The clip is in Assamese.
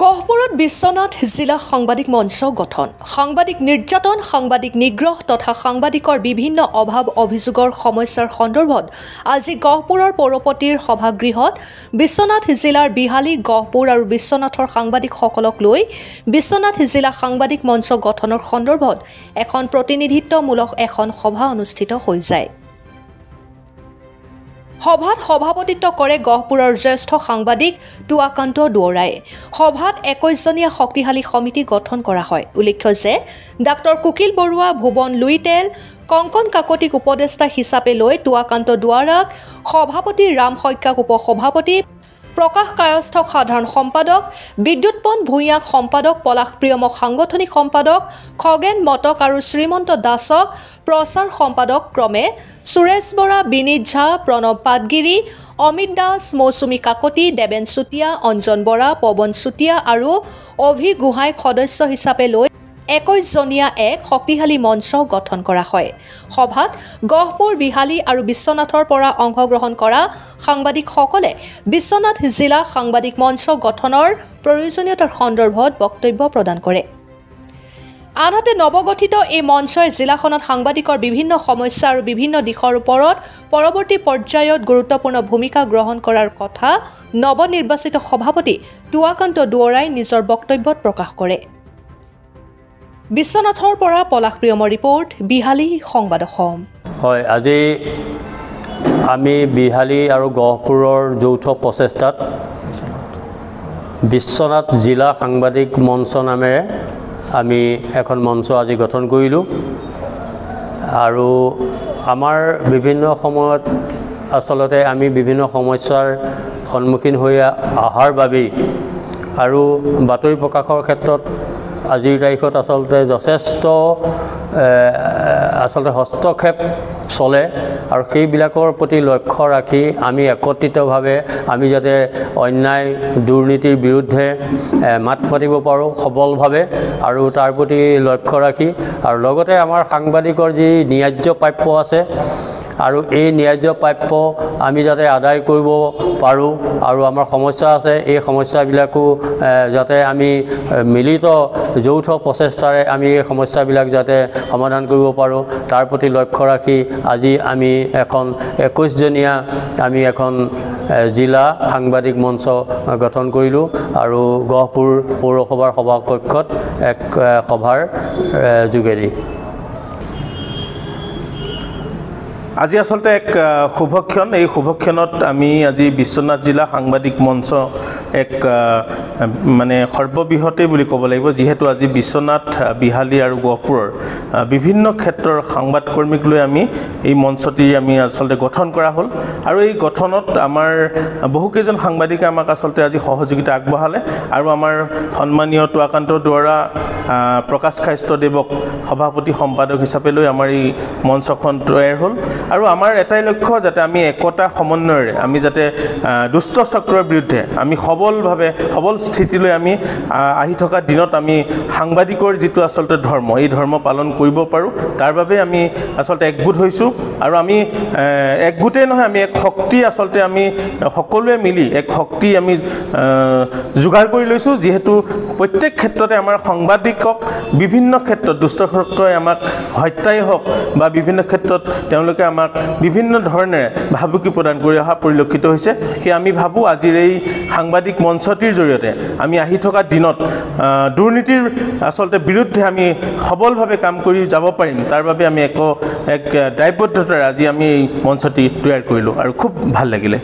গহপুৰত বিশ্বনাথ জিলা সাংবাদিক মঞ্চ গঠন সাংবাদিক নিৰ্যাতন সাংবাদিক নিগ্ৰহ তথা সাংবাদিকৰ বিভিন্ন অভাৱ অভিযোগৰ সমস্যাৰ সন্দৰ্ভত আজি গহপুৰৰ পৌৰপতিৰ সভাগৃহত বিশ্বনাথ জিলাৰ বিহালী গহপুৰ আৰু বিশ্বনাথৰ সাংবাদিকসকলক লৈ বিশ্বনাথ জিলা সাংবাদিক মঞ্চ গঠনৰ সন্দৰ্ভত এখন প্ৰতিনিধিত্বমূলক এখন সভা অনুষ্ঠিত হৈ যায়। সভাত সভাপতিত্ব কৰে গহপুৰৰ জ্যেষ্ঠ সাংবাদিক টুৱাকান্ত দুৱৰাই। সভাত 21জনীয়া শক্তিশালী সমিতি গঠন কৰা হয়। উল্লেখ্য যে ডাক্তৰ কুকিল বৰুৱা, ভুৱন লুইটেল, কংকন কাকতিক উপদেষ্টা হিচাপে লৈ টুৱাকান্ত দুৱৰাক, সভাপতি ৰাম শইকীয়াক উপসভাপতি, প্ৰকাশ কায়স্থক সাধাৰণ সম্পাদক, বিদ্যুৎপন ভূঞাক সম্পাদক, পলাশ প্ৰিয়মক সাংগঠনিক সম্পাদক, খগেন মটক আৰু শ্ৰীমন্ত দাসক প্ৰচাৰ সম্পাদক ক্ৰমে সুৰেশ বৰা, বিনীত ঝা, প্ৰণৱ পাটগিৰি, অমিত দাস, মৌচুমী কাকতি, দেৱেন চুতীয়া, অঞ্জন বৰা, পৱন চুতীয়া আৰু অভি গোহাঁইক সদস্য হিচাপে লৈ 21জনীয়া এক শক্তিশালী মঞ্চ গঠন কৰা হয়। সভাত গহপুৰ, বিহালী আৰু বিশ্বনাথৰ পৰা অংশগ্ৰহণ কৰা সাংবাদিকসকলে বিশ্বনাথ জিলা সাংবাদিক মঞ্চ গঠনৰ প্ৰয়োজনীয়তাৰ সন্দৰ্ভত বক্তব্য প্ৰদান কৰে। আনহাতে নৱগঠিত এই মঞ্চই জিলাখনত সাংবাদিকৰ বিভিন্ন সমস্যা আৰু বিভিন্ন দিশৰ ওপৰত পৰৱৰ্তী পৰ্যায়ত গুৰুত্বপূৰ্ণ ভূমিকা গ্ৰহণ কৰাৰ কথা নৱনিৰ্বাচিত সভাপতি টুৱাকান্ত দুৱৰাই নিজৰ বক্তব্যত প্ৰকাশ কৰে। বিশ্বনাথৰ পৰা পলাশ প্ৰিয়মৰ ৰিপৰ্ট, বিহালী সংবাদ অসম। হয়, আজি আমি বিহালী আৰু গহপুৰৰ যৌথ প্ৰচেষ্টাত বিশ্বনাথ জিলা সাংবাদিক মঞ্চ নামেৰে আমি এখন মঞ্চ আজি গঠন কৰিলোঁ। আৰু আমাৰ বিভিন্ন সময়ত আচলতে আমি বিভিন্ন সমস্যাৰ সন্মুখীন হৈ অহাৰ বাবেই আৰু বাতৰি প্ৰকাশৰ ক্ষেত্ৰত আজিৰ তাৰিখত আচলতে যথেষ্ট হস্তক্ষেপ চলে আৰু সেইবিলাকৰ প্ৰতি লক্ষ্য ৰাখি আমি একত্ৰিতভাৱে আমি যাতে অন্যায় দুৰ্নীতিৰ বিৰুদ্ধে মাত মাতিব পাৰোঁ সবলভাৱে আৰু তাৰ প্ৰতি লক্ষ্য ৰাখি আৰু লগতে আমাৰ সাংবাদিকৰ যি ন্যায্য প্ৰাপ্য আছে আৰু এই ন্যায্য প্ৰাপ্য আমি যাতে আদায় কৰিব পাৰোঁ আৰু আমাৰ সমস্যা আছে এই সমস্যাবিলাকো যাতে আমি মিলিত যৌথ প্ৰচেষ্টাৰে আমি এই সমস্যাবিলাক যাতে সমাধান কৰিব পাৰোঁ তাৰ প্ৰতি লক্ষ্য ৰাখি আজি আমি এখন 21জনীয়া আমি এখন জিলা সাংবাদিক মঞ্চ গঠন কৰিলোঁ আৰু গহপুৰ পৌৰসভাৰ সভাকক্ষত এক সভাৰ যোগেদি। আজি আচলতে এক শুভক্ষণ। এই শুভক্ষণত আমি আজি বিশ্বনাথ জিলা সাংবাদিক মঞ্চ এক মানে সৰ্ববৃহতেই বুলি ক'ব লাগিব, যিহেতু আজি বিশ্বনাথ, বিহালী আৰু গহপুৰৰ বিভিন্ন ক্ষেত্ৰৰ সাংবাদকৰ্মীক লৈ আমি এই মঞ্চটি আমি আচলতে গঠন কৰা হ'ল। আৰু এই গঠনত আমাৰ বহুকেইজন সাংবাদিকে আমাক আচলতে আজি সহযোগিতা আগবঢ়ালে আৰু আমাৰ সন্মানীয় টুৱাকান্ত দুৱৰা, প্ৰকাশ কায়স্থদেৱক সভাপতি সম্পাদক হিচাপে লৈ আমাৰ এই মঞ্চখন তৈয়াৰ হ'ল। আৰু আমাৰ এটাই লক্ষ্য যাতে আমি একতা সমন্বয়েৰে আমি যাতে দুষ্ট চক্ৰৰ বিৰুদ্ধে আমি সবল স্থিতিলৈ আমি আহি থকা দিনত আমি সাংবাদিকৰ যিটো আচলতে ধৰ্ম, এই ধৰ্ম পালন কৰিব পাৰোঁ। তাৰ বাবে আমি আচলতে একগোট হৈছোঁ আৰু আমি একগোটেই নহয়, আমি এক শক্তি আচলতে আমি সকলোৱে মিলি এক শক্তি আমি যোগাৰ কৰি লৈছোঁ। যিহেতু প্ৰত্যেক ক্ষেত্ৰতে আমাৰ সাংবাদিকক বিভিন্ন ক্ষেত্ৰত দুষ্ট চক্ৰই আমাক হত্যাই হওক বা বিভিন্ন ক্ষেত্ৰত তেওঁলোকে আমাক বিভিন্ন ধৰণেৰে ভাবুকি প্ৰদান কৰি অহা পৰিলক্ষিত হৈছে। সেয়ে আমি ভাবোঁ আজিৰ এই সাংবাদিক মঞ্চটিৰ জৰিয়তে আমি আহি থকা দিনত দুৰ্নীতিৰ আচলতে বিৰুদ্ধে আমি সবলভাৱে কাম কৰি যাব পাৰিম। তাৰ বাবে আমি এক দায়বদ্ধতাৰে আজি আমি এই মঞ্চটি তৈয়াৰ কৰিলোঁ আৰু খুব ভাল লাগিলে।